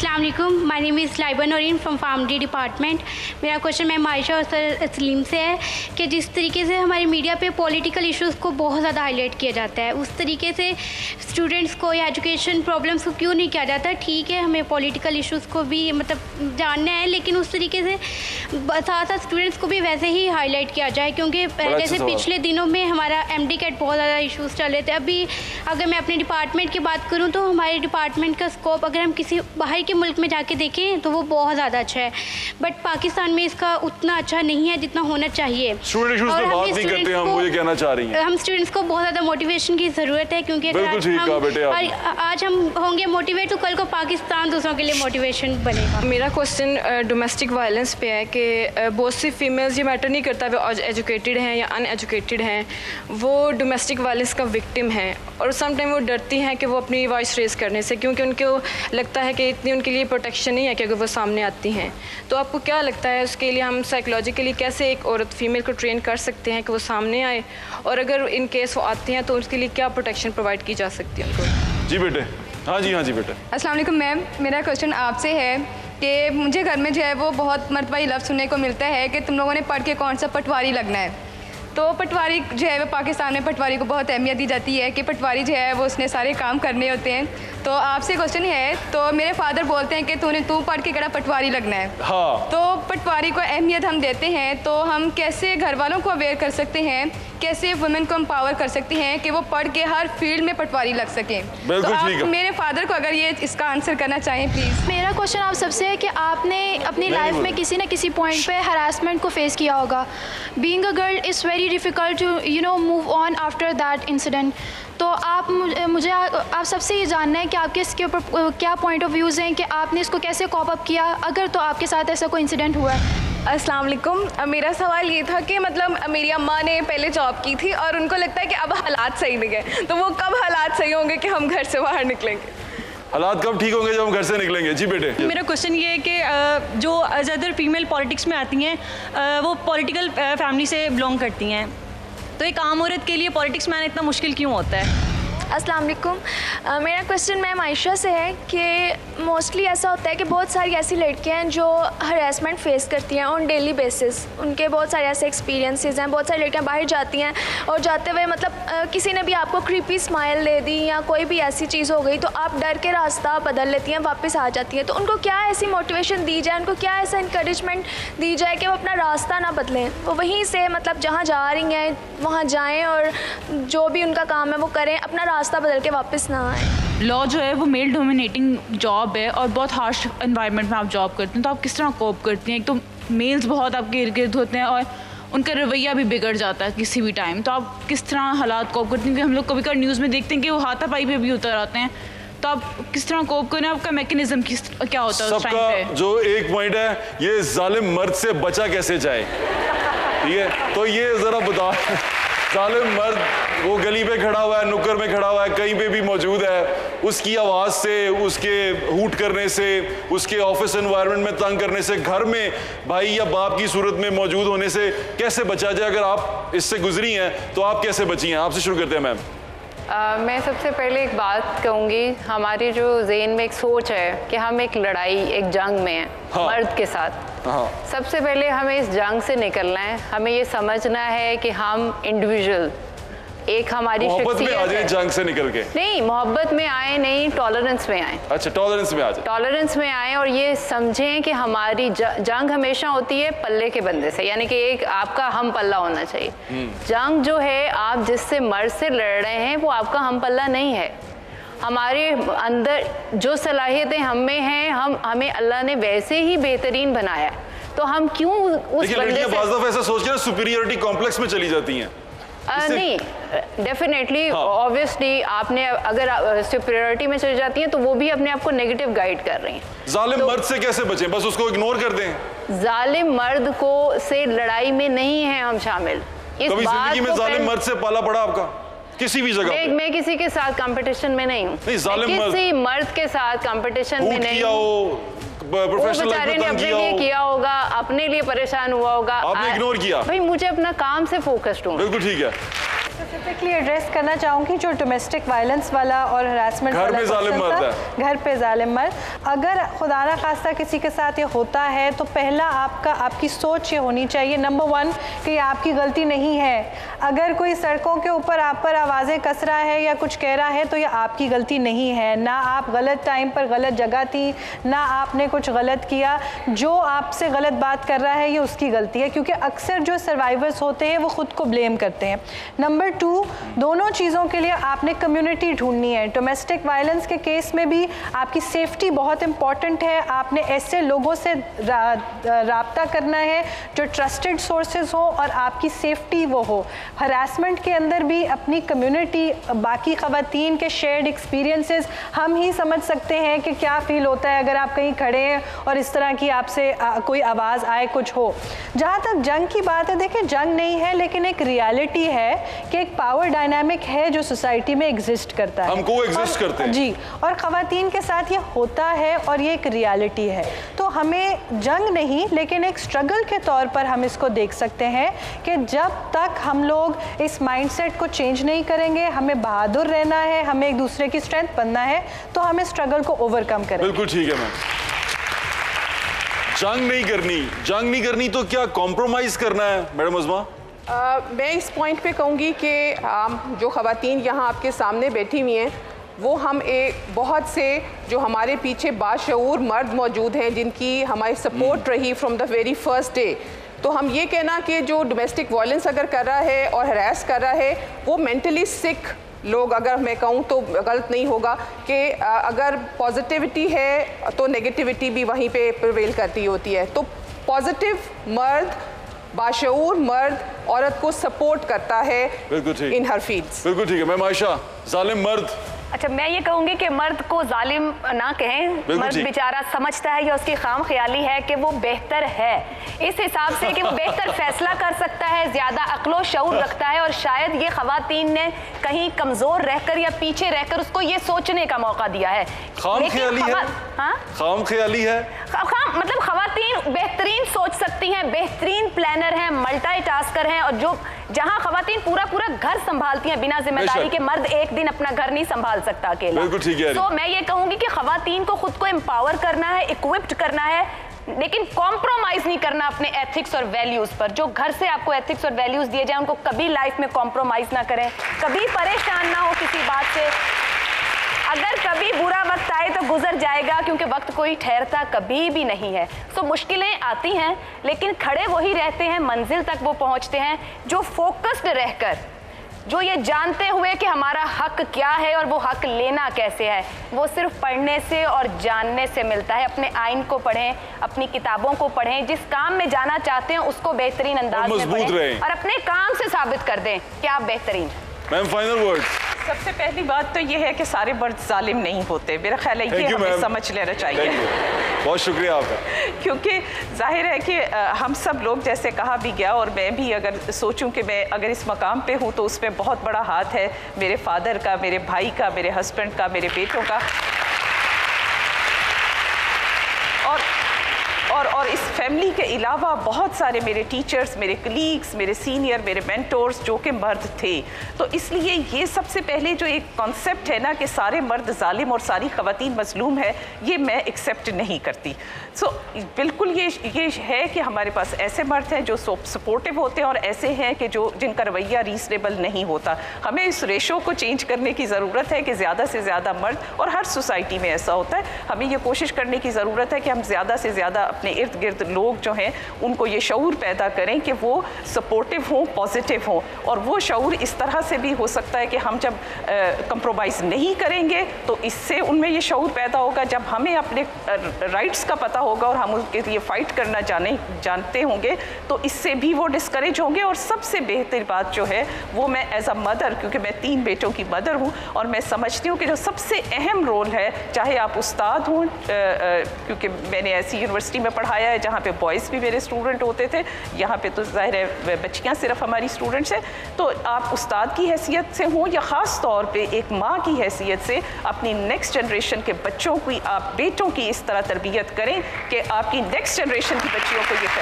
अस्सलाम वालेकुम, my name is Laiba Naureen from PharmD department. मेरा क्वेश्चन मैम आयशा और सर सलीम से है कि जिस तरीके से हमारे मीडिया पे पॉलिटिकल इश्यूज़ को बहुत ज़्यादा हाईलाइट किया जाता है, उस तरीके से स्टूडेंट्स को या एजुकेशन प्रॉब्लम्स को क्यों नहीं किया जाता? ठीक है, हमें पॉलिटिकल इश्यूज़ को भी मतलब जानना है, लेकिन उस तरीके से साथ साथ स्टूडेंट्स को भी वैसे ही हाईलाइट किया जाए, क्योंकि जैसे पिछले दिनों में हमारा MD कैट बहुत ज़्यादा इशूज़ चल रहे थे। अभी अगर मैं अपने डिपार्टमेंट की बात करूँ तो हमारे डिपार्टमेंट का स्कोप अगर हम किसी बाहर के मुल्क में जाके देखें तो वो बहुत ज़्यादा अच्छा है, बट पाकिस्तान में इसका उतना अच्छा नहीं है जितना होना चाहिए। स्टूडेंट इश्यूज़ पे बात नहीं करते हम, मुझे कहना चाह रही हैं। हम स्टूडेंट्स को बहुत ज़्यादा मोटिवेशन की ज़रूरत है, क्योंकि आज हम होंगे मोटिवेट तो कल को पाकिस्तान दूसरों के लिए मोटिवेशन बनेगा। मेरा क्वेश्चन डोमेस्टिक वायलेंस पे है कि बहुत सी फीमेल्स, ये मैटर नहीं करता वो एजुकेटेड हैं या अनएजुकेटेड हैं, वो डोमेस्टिक वायलेंस का विक्टिम हैं और समटाइम वो डरती हैं कि वो अपनी वॉइस रेस करने से, क्योंकि उनको लगता है कि इतनी उनके लिए प्रोटेक्शन नहीं है कि अगर वो सामने आती हैं। तो आपको क्या लगता है उसके लिए हम साइकोलॉजिकली कैसे एक औरत फीमेल को ट्रेन कर सकते हैं कि वो सामने आए, और अगर इन केस वो आती हैं तो उसके लिए क्या प्रोटेक्शन प्रोवाइड की जा सकती है उनको? जी बेटे। हाँ जी बेटे। अस्सलाम वालेकुम मैम, मेरा क्वेश्चन आपसे है कि मुझे घर में जो है वो बहुत मरतबा ये लफ्ज़ सुनने को मिलता है कि तुम लोगों ने पढ़ के कौन सा पटवारी लगना है। तो पटवारी जो है वो पाकिस्तान में पटवारी को बहुत अहमियत दी जाती है कि पटवारी जो है वो उसने सारे काम करने होते हैं। तो आपसे क्वेश्चन है, तो मेरे फादर बोलते हैं कि तू पढ़ के कड़ा पटवारी लगना है। हाँ। तो पटवारी को अहमियत हम देते हैं, तो हम कैसे घर वालों को अवेयर कर सकते हैं, कैसे वुमेन को एम्पावर कर सकते हैं कि वो पढ़ के हर फील्ड में पटवारी लग सकें? तो आप मेरे फादर को अगर ये इसका आंसर करना चाहें प्लीज़। मेरा क्वेश्चन आप सबसे है कि आपने अपनी लाइफ में किसी न किसी पॉइंट पे हरासमेंट को फेस किया होगा। Being a girl is very difficult to move on after that incident. तो आप सबसे ये जानना है कि आपके इसके ऊपर क्या पॉइंट ऑफ व्यूज़ हैं कि आपने इसको कैसे कॉप अप किया, अगर तो आपके साथ ऐसा कोई इंसिडेंट हुआ है। अस्सलाम वालेकुम, मेरा सवाल ये था कि मतलब मेरी अम्मा ने पहले जॉब की थी और उनको लगता है कि अब हालात सही नहीं है, तो वो कब हालात सही होंगे कि हम घर से बाहर निकलेंगे? हालात कब ठीक होंगे जब हम घर से निकलेंगे? जी बेटे। मेरा क्वेश्चन ये है कि जो ज़्यादातर फीमेल पॉलिटिक्स में आती हैं वो पॉलिटिकल फैमिली से बिलोंग करती हैं, तो एक आम औरत के लिए पॉलिटिक्स में आना इतना मुश्किल क्यों होता है? अस्सलाम वालेकुम, मेरा क्वेश्चन मैम आयशा से है कि मोस्टली ऐसा होता है कि बहुत सारी ऐसी लड़कियां हैं जो हरासमेंट फेस करती हैं ऑन डेली बेसिस। उनके बहुत सारे ऐसे एक्सपीरियंसेस हैं। बहुत सारी लड़कियां बाहर जाती हैं और जाते हुए मतलब किसी ने भी आपको क्रीपी स्माइल दे दी या कोई भी ऐसी चीज़ हो गई तो आप डर के रास्ता बदल लेती हैं, वापस आ जाती हैं। तो उनको क्या ऐसी मोटिवेशन दी जाए, उनको क्या ऐसा इंकरेजमेंट दी जाए कि वो अपना रास्ता ना बदलें, वो वहीं से मतलब जहाँ जा रही हैं वहाँ जाएँ और जो भी उनका काम है वो करें, अपना रास्ता बदल के वापस ना आए? लॉ जो है वो मेल डोमिनेटिंग जॉब है और बहुत हार्श एनवायरनमेंट में आप जॉब करते हैं, तो आप किस तरह कोप करती हैं? एक तो मेल्स बहुत आपके इर्द गिर्द होते हैं और उनका रवैया भी बिगड़ जाता है किसी भी टाइम, तो आप किस तरह हालात कोप करती हैं? क्योंकि हम लोग कभी कभी न्यूज़ में देखते हैं कि वो हाथापाई पे भी उतर आते हैं, तो आप किस तरह कोप करें? आपका मैकेनिज्म क्या होता है उस टाइम पे? सबका जो एक पॉइंट है, ये जालिम मर्द से बचा कैसे जाए, ठीक है? तो ये ज़रा बता, जालिम मर्द वो गली पे खड़ा हुआ है, नुक्कड़ में खड़ा हुआ है, कहीं पे भी मौजूद है, उसकी आवाज़ से, उसके हूट करने से, उसके ऑफिस एनवायरनमेंट में तंग करने से, घर में भाई या बाप की सूरत में मौजूद होने से कैसे बचा जाए? अगर आप इससे गुजरी हैं तो आप कैसे बची हैं? आपसे शुरू करते हैं मैम। मैं सबसे पहले एक बात कहूँगी, हमारी जो ज़हन में एक सोच है कि हम एक लड़ाई, एक जंग में हैं। हाँ। मर्द के साथ। हाँ। सबसे पहले हमें इस जंग से निकलना है, हमें ये समझना है कि हम इंडिविजुअल, एक हमारी मोहब्बत में आ जाए जंग से निकल के, नहीं मोहब्बत में आए, नहीं टॉलरेंस में आए। अच्छा, टॉलरेंस में आ जाए, टॉलरेंस में आए और ये समझें कि हमारी जंग हमेशा होती है पल्ले के बंदे से, यानी कि एक आपका हम पल्ला होना चाहिए। जंग जो है आप जिससे मर्द से लड़ रहे हैं वो आपका हम पल्ला नहीं है। हमारे अंदर जो सलाहियतें हम में हैं, हमें अल्लाह ने वैसे ही बेहतरीन बनाया है, तो हम क्यों उस लड़कियां बाज़ दफ़ा ऐसा सोच के सुपीरियरिटी कॉम्प्लेक्स में चली जाती हैं? नहीं, डेफिनेटली ऑब्वियसली आपने अगर सुपीरियरिटी में चली जाती हैं तो वो भी अपने आप को नेगेटिव गाइड कर रही हैं। जालिम मर्द से कैसे बचें? बस उसको इग्नोर कर दें? जालिम मर्द को से लड़ाई में नहीं है हम शामिल। कभी जिंदगी में जालिम मर्द से पाला पड़ा आपका किसी भी जगह? मैं किसी के साथ कंपटीशन में नहीं हूँ, किसी मर्द के साथ कंपटीशन में नहीं हूँ। प्रोफेशनल लाइफ में अपने लिए किया होगा, अपने लिए परेशान हुआ होगा, आपने इग्नोर किया। भाई मुझे अपना काम से फोकस्ड हूँ। बिल्कुल ठीक है। स्पेसिफिकली एड्रेस करना चाहूँगी जो डोमेस्टिक वायलेंस वाला और हरासमेंट वाला घर पे जालिम मर्द, अगर खुदा ना खास्ता किसी के साथ ये होता है तो पहला आपकी सोच ये होनी चाहिए नंबर 1 कि ये आपकी गलती नहीं है। अगर कोई सड़कों के ऊपर आप पर आवाज़ें कस रहा है या कुछ कह रहा है तो ये आपकी गलती नहीं है, ना आप गलत टाइम पर गलत जगह थी, ना आपने कुछ गलत किया। जो आपसे गलत बात कर रहा है ये उसकी गलती है, क्योंकि अक्सर जो सर्वाइवर्स होते हैं वो खुद को ब्लेम करते हैं। नंबर 2, दोनों चीज़ों के लिए आपने कम्युनिटी ढूंढनी है। डोमेस्टिक वायलेंस के केस में भी आपकी सेफ्टी बहुत इंपॉर्टेंट है। आपने ऐसे लोगों से राब्ता करना है जो ट्रस्टेड सोर्सेज हो और आपकी सेफ्टी वो हो। हरासमेंट के अंदर भी अपनी कम्युनिटी, बाकी ख़वातीन के शेयर्ड एक्सपीरियंसेस, हम ही समझ सकते हैं कि क्या फ़ील होता है अगर आप कहीं खड़े हैं और इस तरह की आपसे कोई आवाज़ आए, कुछ हो। जहाँ तक जंग की बात है, देखिए जंग नहीं है लेकिन एक रियलिटी है कि एक पावर डायनामिक है जो सोसाइटी में एग्जिस्ट करता है, हमको एग्जिस्ट करते हैं जी, और ख़वातीन के साथ ये होता है और ये एक रियलिटी है। तो हमें जंग नहीं लेकिन एक स्ट्रगल के तौर पर हम इसको देख सकते हैं कि जब तक हम लोग इस माइंडसेट को चेंज नहीं करेंगे, हमें बहादुर रहना है, हमें एक दूसरे की स्ट्रेंथ बनना है, तो हमें स्ट्रगल को ओवरकम करें। बिल्कुल ठीक है मैम। जंग नहीं करनी तो क्या कॉम्प्रोमाइज करना है मैडम उज़मा? मैं इस पॉइंट पे कहूँगी कि जो ख़वातीन यहाँ आपके सामने बैठी हुई हैं वो हम एक बहुत से जो हमारे पीछे बाशऊर मर्द मौजूद हैं जिनकी हमारी सपोर्ट रही from the very first day. तो हम ये कहना कि जो डोमेस्टिक वायलेंस अगर कर रहा है और हरास कर रहा है वो मेंटली सिक लोग, अगर मैं कहूँ तो गलत नहीं होगा कि अगर पॉजिटिविटी है तो नेगेटिविटी भी वहीं पे प्रिवेल करती होती है। तो पॉजिटिव मर्द, बाशऊर मर्द औरत को सपोर्ट करता है इन हर फील्ड्स। बिल्कुल ठीक है मैम। आयशा, जालिम मर्द? अच्छा, मैं ये कहूँगी कि मर्द को जालिम ना कहें। मर्द बेचारा समझता है या उसकी खाम ख्याली है कि वो बेहतर है, इस हिसाब से कि वो बेहतर फैसला कर सकता है, ज़्यादा अक्लो शऊर रखता है, और शायद ये ख़वातीन ने कहीं कमज़ोर रहकर या पीछे रहकर उसको ये सोचने का मौका दिया है। खाम ख्याली है? हाँ, खाम ख्याली है। मतलब ख़वातीन बेहतरीन सोच सकती हैं, बेहतरीन प्लानर हैं, मल्टीटास्कर हैं, और जो जहाँ ख़वातीन पूरा घर संभालती हैं बिना जिम्मेदारी के, मर्द एक दिन अपना घर नहीं संभाल सकता अकेला। बिल्कुल ठीक है। तो मैं ये कहूंगी कि ख़वातीन को खुद को एम्पावर करना है, इक्विप्ड करना है, लेकिन कॉम्प्रोमाइज नहीं करना अपने एथिक्स और वैल्यूज पर। जो घर से आपको एथिक्स और वैल्यूज दिए जाए उनको कभी लाइफ में कॉम्प्रोमाइज ना करें, कभी परेशान ना हो किसी बात से। अगर कभी बुरा वक्त आए तो गुजर जाएगा, क्योंकि वक्त कोई ठहरता कभी भी नहीं है। तो मुश्किलें आती हैं लेकिन खड़े वही रहते हैं, मंजिल तक वो पहुंचते हैं जो फोकस्ड रहकर, जो ये जानते हुए कि हमारा हक क्या है और वो हक लेना कैसे है, वो सिर्फ पढ़ने से और जानने से मिलता है। अपने आइन को पढ़ें, अपनी किताबों को पढ़ें, जिस काम में जाना चाहते हैं उसको बेहतरीन अंदाज में पढ़ें और अपने काम से साबित कर दें कि आप बेहतरीन। Ma'am, final words. सबसे पहली बात तो ये है कि सारे मर्द जालिम नहीं होते, मेरा ख्याल है ये हमें समझ लेना चाहिए। बहुत शुक्रिया आपका। क्योंकि जाहिर है कि हम सब लोग, जैसे कहा भी गया, और मैं भी अगर सोचूं कि मैं अगर इस मकाम पे हूँ तो उसमें बहुत बड़ा हाथ है मेरे फादर का, मेरे भाई का, मेरे हस्बैंड का, मेरे बेटों का, और इस फैमिली के अलावा बहुत सारे मेरे टीचर्स, मेरे कलीग्स, मेरे सीनियर, मेरे मेंटोर्स जो कि मर्द थे। तो इसलिए ये सबसे पहले जो एक कॉन्सेप्ट है ना कि सारे मर्द जालिम और सारी ख़वातीन मजलूम है, ये मैं एक्सेप्ट नहीं करती। बिल्कुल ये है कि हमारे पास ऐसे मर्द हैं जो सपोर्टिव होते हैं और ऐसे हैं कि जिनका रवैया रीजनेबल नहीं होता। हमें इस रेशो को चेंज करने की ज़रूरत है कि ज़्यादा से ज़्यादा मर्द, और हर सोसाइटी में ऐसा होता है, हमें ये कोशिश करने की ज़रूरत है कि हम ज़्यादा से ज़्यादा अपने इर्द गिर्द लोग जो हैं उनको ये शऊर पैदा करें कि वो सपोर्टिव हों, पॉजिटिव हों। और वो शऊर इस तरह से भी हो सकता है कि हम जब कंप्रोमाइज़ नहीं करेंगे तो इससे उनमें ये शऊर पैदा होगा। जब हमें अपने राइट्स का पता होगा और हम उनके लिए फ़ाइट करना जानते होंगे तो इससे भी वो डिस्करेज होंगे। और सबसे बेहतर बात जो है वो, मैं एज अ मदर, क्योंकि मैं 3 बेटों की मदर हूँ, और मैं समझती हूँ कि जो सबसे अहम रोल है, चाहे आप उस्ताद हों, क्योंकि मैंने ऐसी यूनिवर्सिटी में पढ़ाया है जहाँ पे बॉयज़ भी मेरे स्टूडेंट होते थे, यहाँ पे तो ज़ाहिर है बच्चियाँ सिर्फ हमारी स्टूडेंट्स हैं। तो आप उस्ताद की हैसियत से हों या ख़ास तौर पे एक माँ की हैसियत से अपनी नेक्स्ट जनरेशन के बच्चों की, आप बेटों की इस तरह तरबियत करें कि आपकी नेक्स्ट जनरेशन की बच्चियों को ये